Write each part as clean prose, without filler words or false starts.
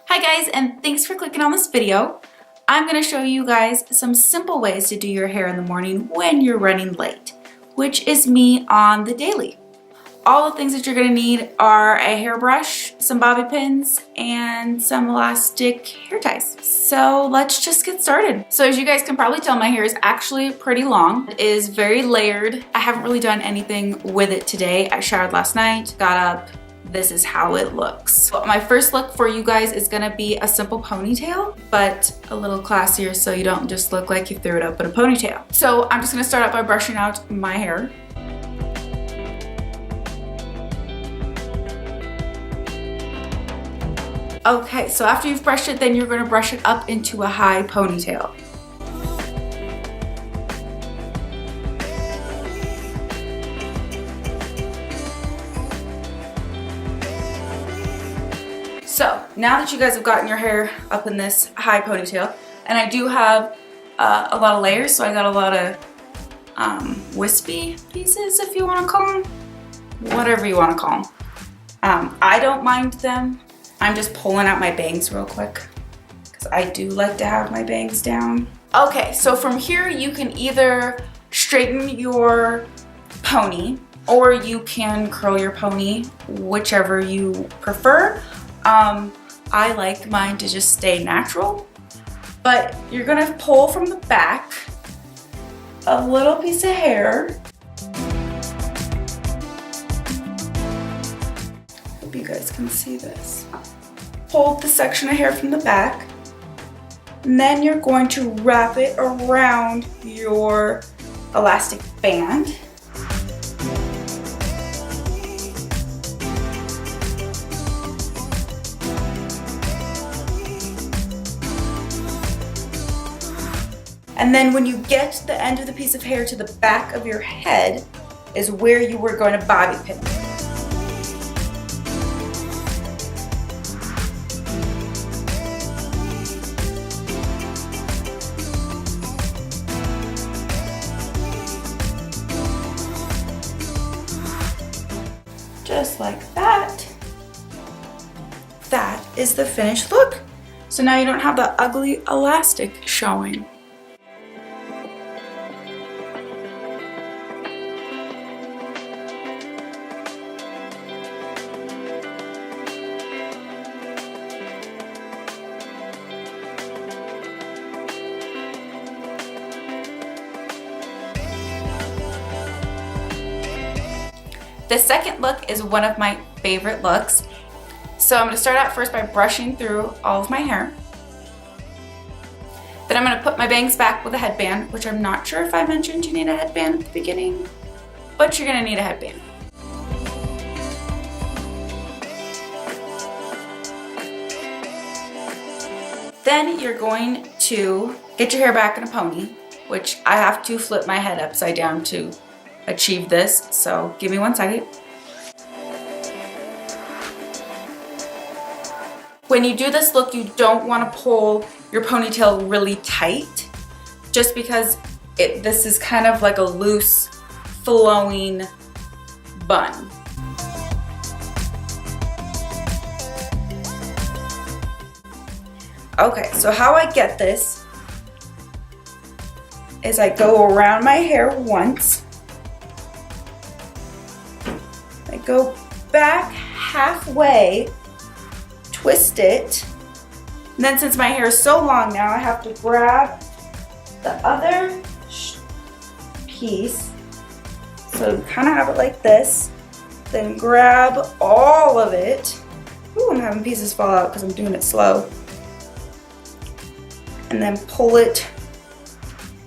Hi guys, and thanks for clicking on this video. I'm going to show you guys some simple ways to do your hair in the morning when you're running late, which is me on the daily. All the things that you're going to need are a hairbrush, some bobby pins, and some elastic hair ties. So let's just get started. So as you guys can probably tell, my hair is actually pretty long. It is very layered. I haven't really done anything with it today. I showered last night, got up. This is how it looks. So my first look for you guys is gonna be a simple ponytail, but a little classier so you don't just look like you threw it up in a ponytail. So I'm just gonna start out by brushing out my hair. Okay, so after you've brushed it, then you're gonna brush it up into a high ponytail. So now that you guys have gotten your hair up in this high ponytail, and I do have a lot of layers, so I got a lot of wispy pieces, if you want to call them, whatever you want to call them. I don't mind them. I'm just pulling out my bangs real quick because I do like to have my bangs down. Okay, so from here you can either straighten your pony or you can curl your pony, whichever you prefer. I like mine to just stay natural, but you're gonna pull from the back a little piece of hair. Hope you guys can see this. Pull the section of hair from the back, and then you're going to wrap it around your elastic band. And then when you get the end of the piece of hair to the back of your head is where you were going to bobby pin. Just like that. That is the finished look. So now you don't have the ugly elastic showing. The second look is one of my favorite looks. So I'm going to start out first by brushing through all of my hair. Then I'm going to put my bangs back with a headband, which I'm not sure if I mentioned you need a headband at the beginning, but you're going to need a headband. Then you're going to get your hair back in a pony, which I have to flip my head upside down to achieve this, so give me 1 second. When you do this look, you don't want to pull your ponytail really tight, just because this is kind of like a loose, flowing bun. Okay, so how I get this is I go around my hair once, I go back halfway, twist it, and then since my hair is so long now, I have to grab the other piece, so kind of have it like this, then grab all of it. Ooh, I'm having pieces fall out because I'm doing it slow. And then pull it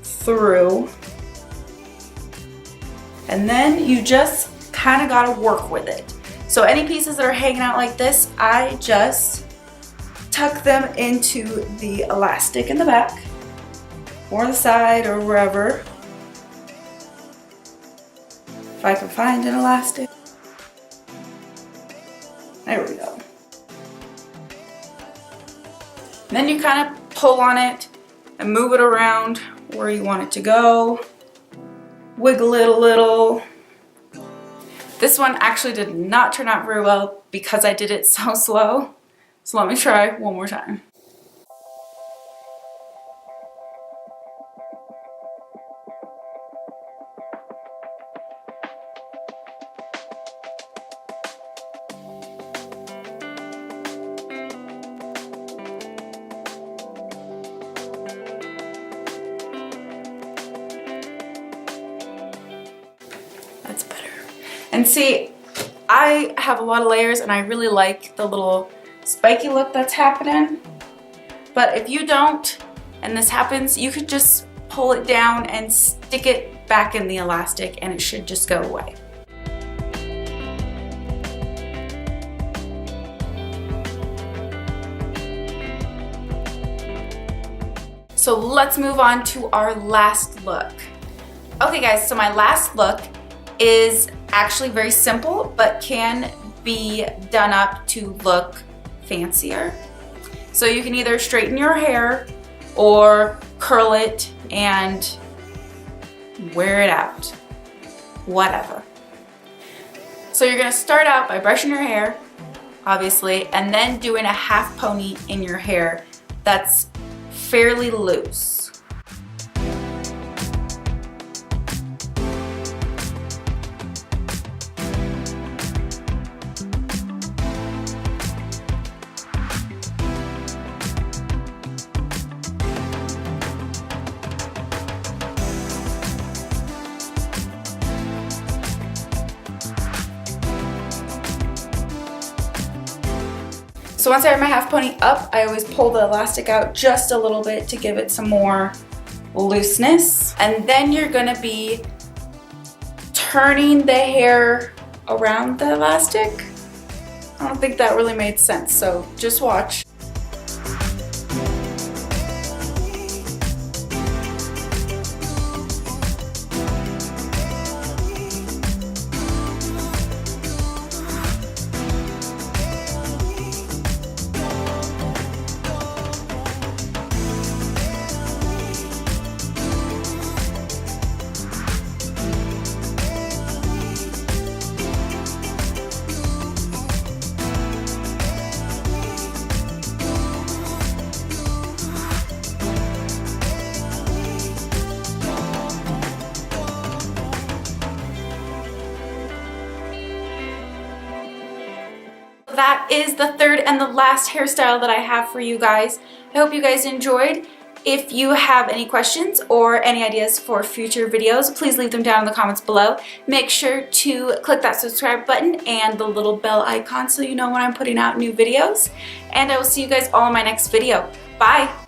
through. And then you just kind of got to work with it. So any pieces that are hanging out like this, I just tuck them into the elastic in the back or the side or wherever. If I can find an elastic. There we go. And then you kind of pull on it and move it around where you want it to go. Wiggle it a little. This one actually did not turn out very well because I did it so slow. So let me try one more time. That's better. And see, I have a lot of layers and I really like the little spiky look that's happening. But if you don't, and this happens, you could just pull it down and stick it back in the elastic and it should just go away. So let's move on to our last look. Okay guys, so my last look is actually very simple, but can be done up to look fancier. So you can either straighten your hair or curl it and wear it out, whatever. So you're gonna start out by brushing your hair, obviously, and then doing a half pony in your hair that's fairly loose. So once I have my half pony up, I always pull the elastic out just a little bit to give it some more looseness. And then you're gonna be turning the hair around the elastic. I don't think that really made sense, so just watch. That is the third and the last hairstyle that I have for you guys. I hope you guys enjoyed. If you have any questions or any ideas for future videos, please leave them down in the comments below. Make sure to click that subscribe button and the little bell icon so you know when I'm putting out new videos. And I will see you guys all in my next video. Bye!